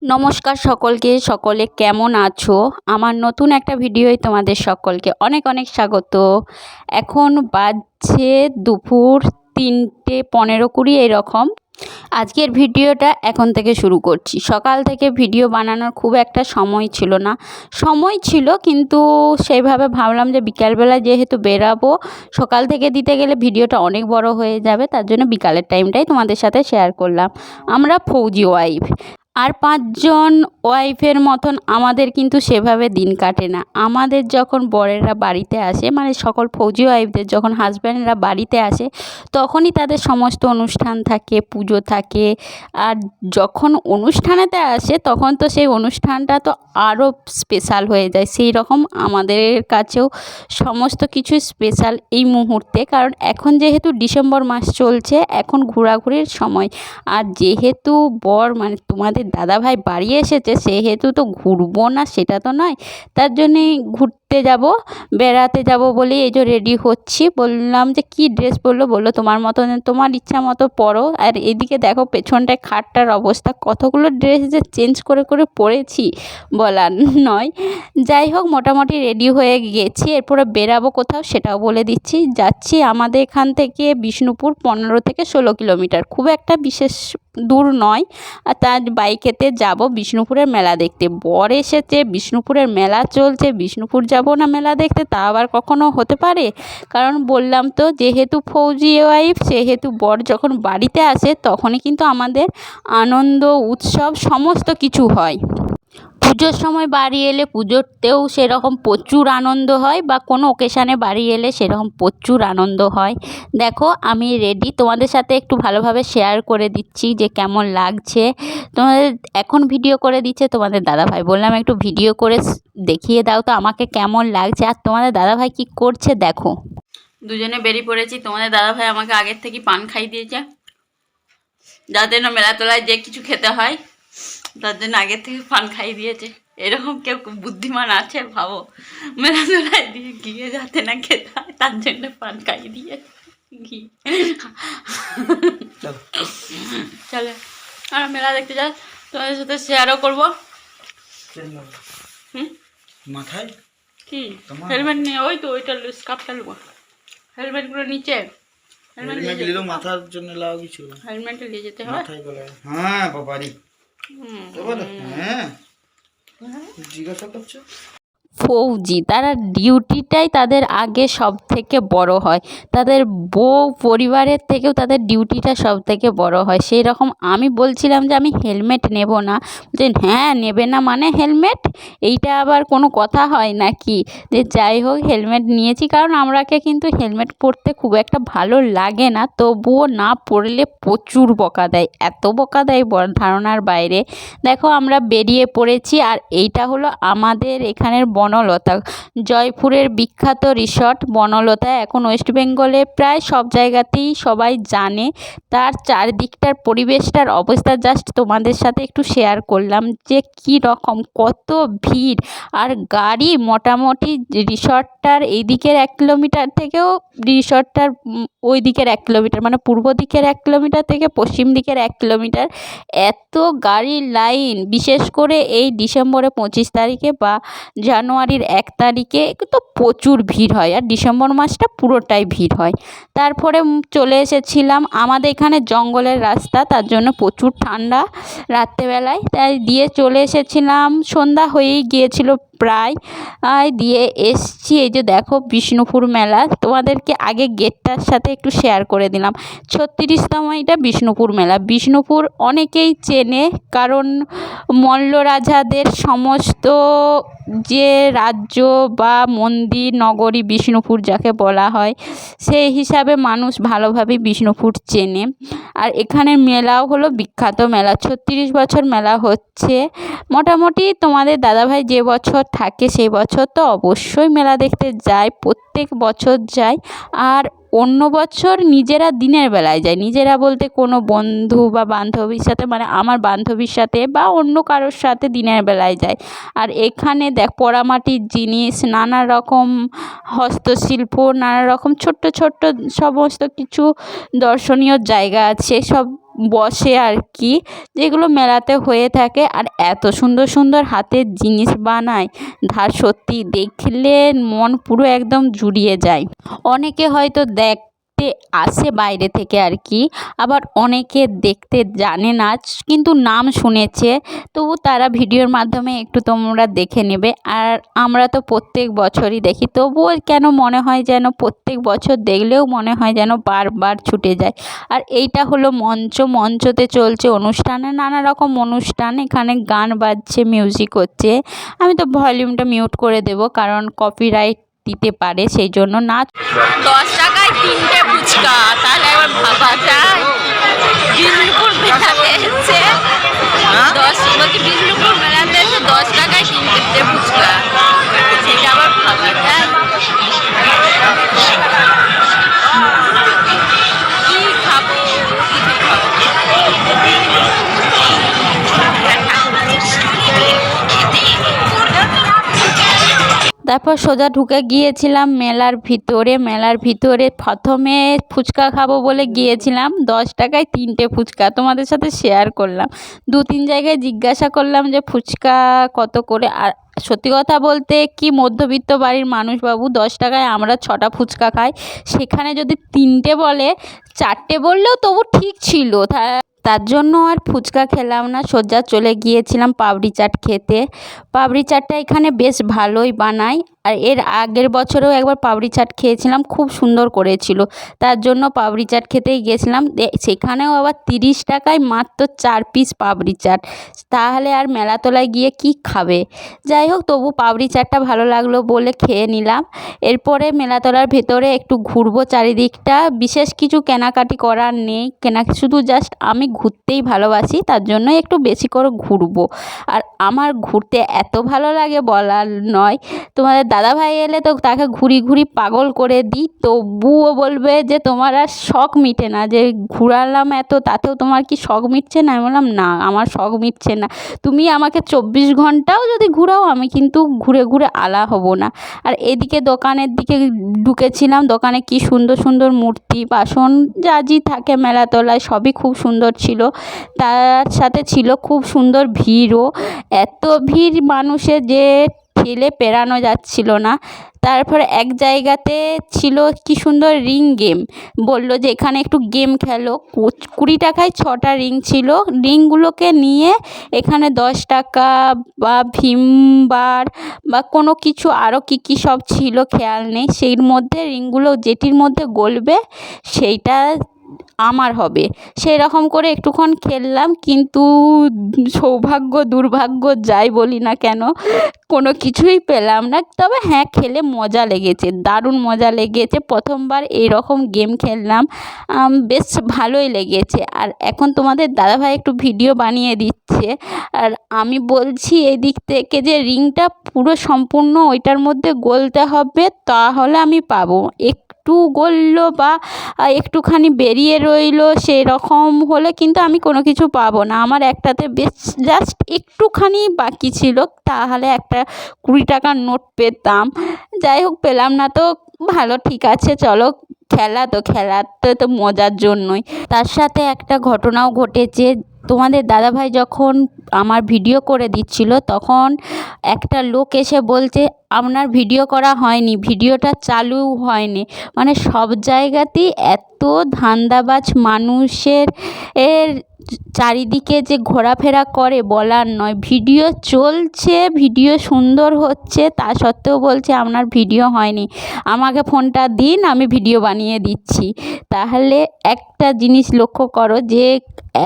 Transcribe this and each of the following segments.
নমস্কার সকলকে, সকলে কেমন আছো? আমার নতুন একটা ভিডিওয় তোমাদের সকলকে অনেক অনেক স্বাগত। এখন বাজছে দুপুর 3:15-20 এরকম। আজকের ভিডিওটা এখন থেকে শুরু করছি। সকাল থেকে ভিডিও বানানোর খুব একটা সময় ছিল না, সময় ছিল কিন্তু সেইভাবে ভাবলাম যে বিকালবেলা যেহেতু বেরাবো, সকাল থেকে দিতে গেলে ভিডিওটা অনেক বড় হয়ে যাবে, তার জন্য বিকালের টাইমটাই তোমাদের সাথে শেয়ার করলাম। আমরা ফৌজি ওয়াইফ, আর 5জন ওয়াইফের মতন আমাদের কিন্তু সেভাবে দিন কাটে না। আমাদের যখন বরেরা বাড়িতে আসে, মানে সকল ফৌজি ওয়াইফদের যখন হাজব্যান্ডরা বাড়িতে আসে, তখনই তাদের সমস্ত অনুষ্ঠান থাকে, পুজো থাকে। আর যখন অনুষ্ঠানেতে আসে তখন তো সেই অনুষ্ঠানটা তো আরও স্পেশাল হয়ে যায়। সেই রকম আমাদের কাছেও সমস্ত কিছু স্পেশাল এই মুহূর্তে, কারণ এখন যেহেতু ডিসেম্বর মাস চলছে, এখন ঘোরাঘুরির সময়। আর যেহেতু বর মানে তোমাদের দাদাভাই বাড়ি এসেছে, সেহেতু তো ঘুরবো না সেটা তো নয়, তার জন্যেই ঘুরতে যাব, বেড়াতে যাব বলেই এই যে রেডি হচ্ছি। বললাম যে কি ড্রেস পরলো, বললো তোমার মতো, তোমার ইচ্ছা মতো পরো। আর এদিকে দেখো পেছনটায় খাটটার অবস্থা, কতগুলো ড্রেস যে চেঞ্জ করে করে পরেছি বলার নয়। যাই হোক, মোটামুটি রেডি হয়ে গেছি, এরপরে বেরাবো কোথাও সেটাও বলে দিচ্ছি। যাচ্ছি আমাদের এখান থেকে বিষ্ণুপুর 15 থেকে 16 কিলোমিটার, খুব একটা বিশেষ দূর নয়। আর তার বাইকেতে যাব বিষ্ণুপুরের মেলা দেখতে। বর এসেছে, বিষ্ণুপুরের মেলা চলছে, বিষ্ণুপুর যাব না মেলা দেখতে, তা আবার কখনো হতে পারে? কারণ বললাম তো, যেহেতু ফৌজি ওয়াইফ, সেহেতু বর যখন বাড়িতে আসে তখনই কিন্তু আমাদের আনন্দ উৎসব সমস্ত কিছু হয়। পুজোর সময় বাড়ি এলে পুজোতেও সেরকম প্রচুর আনন্দ হয়, বা কোনো ওকেশানে বাড়ি এলে সেরকম প্রচুর আনন্দ হয়। দেখো আমি রেডি, তোমাদের সাথে একটু ভালোভাবে শেয়ার করে দিচ্ছি যে কেমন লাগছে। তোমাদের এখন ভিডিও করে দিচ্ছে তোমাদের দাদাভাই, বললাম একটু ভিডিও করে দেখিয়ে দাও তো আমাকে কেমন লাগছে। আর তোমাদের দাদাভাই কি করছে দেখো। দুজনে বেরিয়ে পড়েছি। তোমাদের দাদাভাই আমাকে আগের থেকে পান খাই দিয়েছে, যাতে না মেলা তোলায় যে কিছু খেতে হয় তার জন্য আগের থেকে পান খাই দিয়েছে। এরকম কেউ বুদ্ধিমান আছে ভাবো, মেলা তোলায় দিয়ে গিয়ে যাতে না খেতে হয় তার জন্য পান খাই দিয়ে ঘি। চলে আর মেলা দেখতে যাই, তোমাদের সাথে শেয়ারও করবো। মাথায় কি হেলমেট নিয়ে, ওই তো ওইটা স্কার্ফটা নেবো, হেলমেটগুলো নিচে। হেলমেট নিলেও মাথার জন্য লাও কিছু হেলমেটটা নিয়ে যেতে হবে। মাথায় গলায়। হ্যাঁ বাবারি, হ্যাঁ জিজ্ঞাসা করছো। ফৌজি তারা ডিউটিটাই তাদের আগে সব থেকে বড় হয়, তাদের বউ পরিবারের থেকেও তাদের ডিউটিটা সব থেকে বড় হয়। সেই রকম আমি বলছিলাম যে আমি হেলমেট নেব না, যে হ্যাঁ নেবে না মানে হেলমেট, এইটা আবার কোনো কথা হয় নাকি? যে যাই হোক হেলমেট নিয়েছি, কারণ আমরাকে কিন্তু হেলমেট পরতে খুব একটা ভালো লাগে না, তবুও না পরলে প্রচুর বকা দেয়, এত বকা দেয় ধারণার বাইরে। দেখো আমরা বেরিয়ে পড়েছি, আর এইটা হলো আমাদের এখানের বনলতা, জয়পুরের বিখ্যাত রিসর্ট বনলতা। এখন ওয়েস্ট বেঙ্গলে প্রায় সব জায়গাতেই সবাই জানে। তার চারদিকটার পরিবেশটার অবস্থা জাস্ট তোমাদের সাথে একটু শেয়ার করলাম যে কি রকম, কত ভিড় আর গাড়ি। মোটামুটি রিসর্টটার এই দিকের 1 কিলোমিটার থেকেও রিসর্টটার ওই দিকের 1 কিলোমিটার, মানে পূর্ব দিকের 1 কিলোমিটার থেকে পশ্চিম দিকের 1 কিলোমিটার, এত গাড়ির লাইন। বিশেষ করে এই ডিসেম্বরে 25 তারিখে বা জানুয়ারির 1 তারিখে তো প্রচুর ভিড় হয়, আর ডিসেম্বর মাসটা পুরোটাই ভিড় হয়। তারপরে চলে এসেছিলাম, আমাদের এখানে জঙ্গলের রাস্তা, তার জন্য প্রচুর ঠান্ডা রাত্রেবেলায়, তাই দিয়ে চলে এসেছিলাম। সন্ধ্যা হয়েই গিয়েছিল প্রায়, দিয়ে এসছি। এই যে দেখো বিষ্ণুপুর মেলা, তোমাদেরকে আগে গেটটার সাথে একটু শেয়ার করে দিলাম। 36তম এটা বিষ্ণুপুর মেলা। বিষ্ণুপুর অনেকেই চেনে, কারণ মল্ল রাজাদের সমস্ত যে রাজ্য বা মন্দির নগরী বিষ্ণুপুর যাকে বলা হয়, সেই হিসাবে মানুষ ভালোভাবেই বিষ্ণুপুর চেনে। আর এখানের মেলাও হলো বিখ্যাত মেলা, 36 বছর মেলা হচ্ছে। মোটামুটি তোমাদের দাদাভাই যে বছর থাকে সেই বছর তো অবশ্যই মেলা দেখতে যায়, প্রত্যেক বছর যায়। আর অন্য বছর নিজেরা দিনের বেলায় যায়, নিজেরা বলতে কোনো বন্ধু বা বান্ধবীর সাথে, মানে আমার বান্ধবীর সাথে বা অন্য কারোর সাথে দিনের বেলায় যায়। আর এখানে দেখ পোড়ামাটির জিনিস, নানা রকম হস্তশিল্প, নানা রকম ছোট্ট ছোট্ট সমস্ত কিছু দর্শনীয় জায়গা আছে, সব বসে আর কি, যেগুলো মেলাতে হয়ে থাকে। আর এত সুন্দর সুন্দর হাতের জিনিস বানায়, সত্যি দেখলে মন পুরো একদম জুড়িয়ে যায়। অনেকে হয়তো দেখতে আসে বাইরে থেকে আর কি, আবার অনেকে দেখতে জানে না কিন্তু নাম শুনেছে, তবু তারা ভিডিওর মাধ্যমে একটু তোমরা দেখে নেবে। আর আমরা তো প্রত্যেক বছরই দেখি, তবুও কেন মনে হয় যেন প্রত্যেক বছর দেখলেও মনে হয় যেন বারবার ছুটে যায়। আর এইটা হলো মঞ্চতে চলছে অনুষ্ঠানে, নানা রকম অনুষ্ঠান, এখানে গান বাজছে, মিউজিক হচ্ছে। আমি তো ভলিউমটা মিউট করে দেব, কারণ কপিরাইট দিতে পারে, সেই জন্য না। 10 টাকায় 3টে ফুচকা, তাহলে একবার ভাবা যায়। বিষ্ণুপুর মেলাতে এসে 10 টাকায় 3টে ফুচকা, সেটা আবার ভাবা যায়। কি খাবো, কিছুই খাবো না। তারপর সোজা ঢুকে গিয়েছিলাম মেলার ভিতরে প্রথমে ফুচকা খাবো বলে গিয়েছিলাম, 10 টাকায় 3টে ফুচকা, তোমাদের সাথে শেয়ার করলাম। 2-3 জায়গায় জিজ্ঞাসা করলাম যে ফুচকা কত করে। আর সত্যি কথা বলতে কি, মধ্যবিত্ত বাড়ির মানুষ বাবু, 10 টাকায় আমরা 6টা ফুচকা খাই, সেখানে যদি 3টে বলে, 4টে বললেও তবু ঠিক ছিল। তার জন্য আর ফুচকা খেলাম না, সোজা চলে গিয়েছিলাম পাপড়ি চাট খেতে। পাপড়ি চাটটা এখানে বেশ ভালোই বানায়, আর এর আগের বছরেও একবার পাপড়ি চাট খেয়েছিলাম, খুব সুন্দর করেছিল। তার জন্য পাপড়ি চাট খেতেই গেছিলাম, সেখানেও আবার 30 টাকায় মাত্র 4 পিস পাপড়ি চাট, তাহলে আর মেলাতলায় গিয়ে কি খাবে। যাই হোক, তবু পাপড়ি চাটটা ভালো লাগলো বলে খেয়ে নিলাম। এরপরে মেলাতলার ভেতরে একটু ঘুরবো চারিদিকটা, বিশেষ কিছু কেনাকাটি করার নেই, শুধু জাস্ট আমি ঘুরতেই ভালোবাসি, তার জন্য একটু বেশি করে ঘুরবো। আর আমার ঘুরতে এত ভালো লাগে বলার নয়, তোমাদের দাদাভাই এলে তো তাকে ঘুরি পাগল করে দিই, তবুও বলবে যে তোমার আর শখ মিটে না, যে ঘুরালাম এত, তাতেও তোমার কি শখ মিটছে না? আমি বললাম না, আমার শখ মিটছে না, তুমি আমাকে 24 ঘন্টাও যদি ঘুরাও, আমি কিন্তু ঘুরে আলা হব না। আর এদিকে দোকানের দিকে ঢুকেছিলাম, দোকানে কি সুন্দর সুন্দর মূর্তি, বাসন, যা থাকে মেলাতলায়, সবই খুব সুন্দর ছিল। তার সাথে ছিল খুব সুন্দর ভিড়ও, এত ভিড় মানুষের যে ঠেলে পেরানো যাচ্ছিল না। তারপরে এক জায়গাতে ছিল কি সুন্দর রিং গেম, বললো যে এখানে একটু গেম খেলো, 20 টাকায় 6টা রিং ছিল। রিংগুলোকে নিয়ে এখানে 10 টাকা বা ভীম বার বা কোনো কিছু আরও কী সব ছিল খেয়াল নেই, সেই মধ্যে রিংগুলো যেটির মধ্যে গলবে সেইটা আমার হবে, সেই রকম করে একটুক্ষণ খেললাম। কিন্তু সৌভাগ্য দুর্ভাগ্য যাই বলি না কেন, কোনো কিছুই পেলাম না। তবে হ্যাঁ, খেলে মজা লেগেছে, দারুণ মজা লেগেছে, প্রথমবার এইরকম গেম খেললাম, বেশ ভালোই লেগেছে। আর এখন তোমাদের দাদাভাই একটু ভিডিও বানিয়ে দিচ্ছে, আর আমি বলছি এদিক থেকে যে রিংটা পুরো সম্পূর্ণ ওইটার মধ্যে গলতে হবে, তাহলে আমি পাবো। একটু গললো বা একটুখানি বেরিয়ে রইলো, সেই রকম হলে কিন্তু আমি কোনো কিছু পাবো না। আমার একটাতে বেশ জাস্ট একটুখানি বাকি ছিল, তাহলে একটা 20 টাকার নোট পেতাম। যাই হোক, পেলাম না তো ভালো, ঠিক আছে, চলো, খেলাতে তো মজার জন্যই। তার সাথে একটা ঘটনাও ঘটেছে, তোমাদের দাদাভাই যখন আমার ভিডিও করে দিচ্ছিল, তখন একটা লোক এসে বলছে আপনার ভিডিও করা হয়নি, ভিডিওটা চালু হয়নি। মানে সব জায়গাতেই এত ধান্দাবাজ মানুষের চারিদিকে যে ঘোরাফেরা করে বলার নয়, ভিডিও চলছে, ভিডিও সুন্দর হচ্ছে, তা সত্ত্বেও বলছে আপনার ভিডিও হয়নি, আমাকে ফোনটা দিন, আমি ভিডিও বানিয়ে দিচ্ছি। তাহলে একটা জিনিস লক্ষ্য করো যে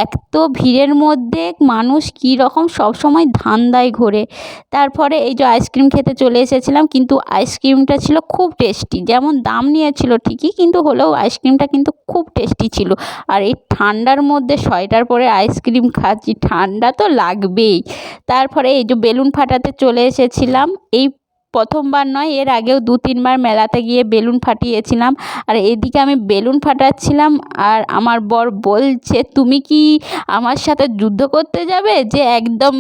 এত ভিড়ের মধ্যে মানুষ কী রকম সবসময় ধান্দায় ঘোরে। তারপরে এই যে আইসক্রিম খেতে চলে এসেছিলাম, কিন্তু আইসক্রিমটা ছিল খুব টেস্টি, যেমন দাম নিয়েছিল ঠিকই, কিন্তু হলেও আইসক্রিমটা কিন্তু খুব টেস্টি ছিল। আর এই ঠান্ডার মধ্যে সোয়েটার পরে আইসক্রিম খাচ্ছি, ঠান্ডা তো লাগবেই। তারপরে এই যে বেলুন ফাটাতে চলে এসেছিলাম, এই প্রথমবার নয়, এর আগেও 2-3 বার মেলাতে গিয়ে বেলুন ফাটিয়েছিলাম। আর এদিকে আমি বেলুন ফাটাচ্ছিলাম, আর আমার বর বলছে তুমি কি আমার সাথে যুদ্ধ করতে যাবে, যে একদম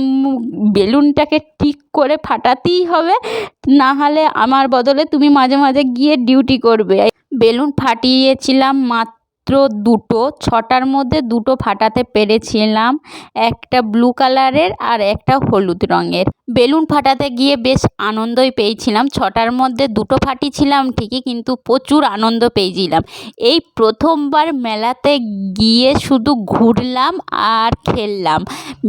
বেলুনটাকে ঠিক করে ফাটাতেই হবে, না হলে আমার বদলে তুমি মাঝে মাঝে গিয়ে ডিউটি করবে। বেলুন ফাটিয়েছিলাম মাত্র দুটো, 6টার মধ্যে 2টো ফাটাতে পেরেছিলাম, একটা ব্লু কালারের আর একটা হলুদ রঙের। বেলুন ফাটাতে গিয়ে বেশ আনন্দই পেয়েছিলাম। 6টার মধ্যে 2টো ফাটিয়েছিলাম ঠিকই, কিন্তু প্রচুর আনন্দ পেয়েছিলাম। এই প্রথমবার মেলাতে গিয়ে শুধু ঘুরলাম আর খেললাম,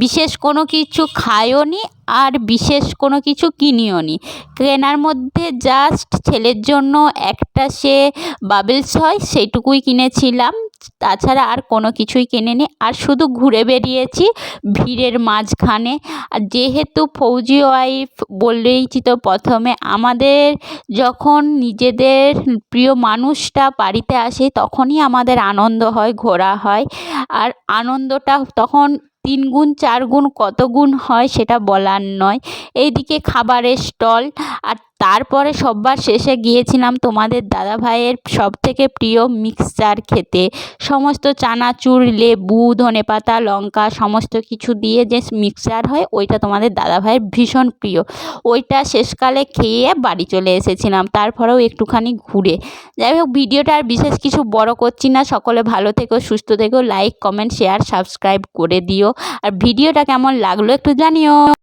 বিশেষ কোনো কিছু খাইও নি আর বিশেষ কোনো কিছু কিনিও নি। কেনার মধ্যে জাস্ট ছেলের জন্য একটা সে বাবলস হয় সেইটুকুই কিনেছিলাম, তাছাড়া আর কোনো কিছুই কিনিনি। আর শুধু ঘুরে বেরিয়েছি ভিড়ের মাঝখানে। আর যেহেতু ফৌজি ওয়াইফ বলেইছি তো প্রথমে, আমাদের যখন নিজেদের প্রিয় মানুষটা বাড়িতে আসে তখনই আমাদের আনন্দ হয়, ঘোরা হয়। আর আনন্দটা তখন 3 গুণ 4 গুণ কত গুণ হয় সেটা বলার নয়। এইদিকে খাবারের স্টল, আর তারপরে সবার শেষে গিয়েছিলাম তোমাদের দাদাভাইয়ের সবথেকে প্রিয় মিক্সচার খেতে। সমস্ত চানাচুর, লেবু, ধনেপাতা, লঙ্কা সমস্ত কিছু দিয়ে যে মিক্সচার হয় ওইটা তোমাদের দাদাভাইয়ের ভীষণ প্রিয়। ওইটা শেষকালে খেয়ে বাড়ি চলে এসেছিলাম, তারপরেও একটুখানি ঘুরে। যাই হোক, ভিডিওটা আর বিশেষ কিছু বড় করছি না। সকলে ভালো থেকো, সুস্থ থেকো, লাইক, কমেন্ট, শেয়ার, সাবস্ক্রাইব করে দিও। আর ভিডিওটা কেমন লাগলো একটু জানিও।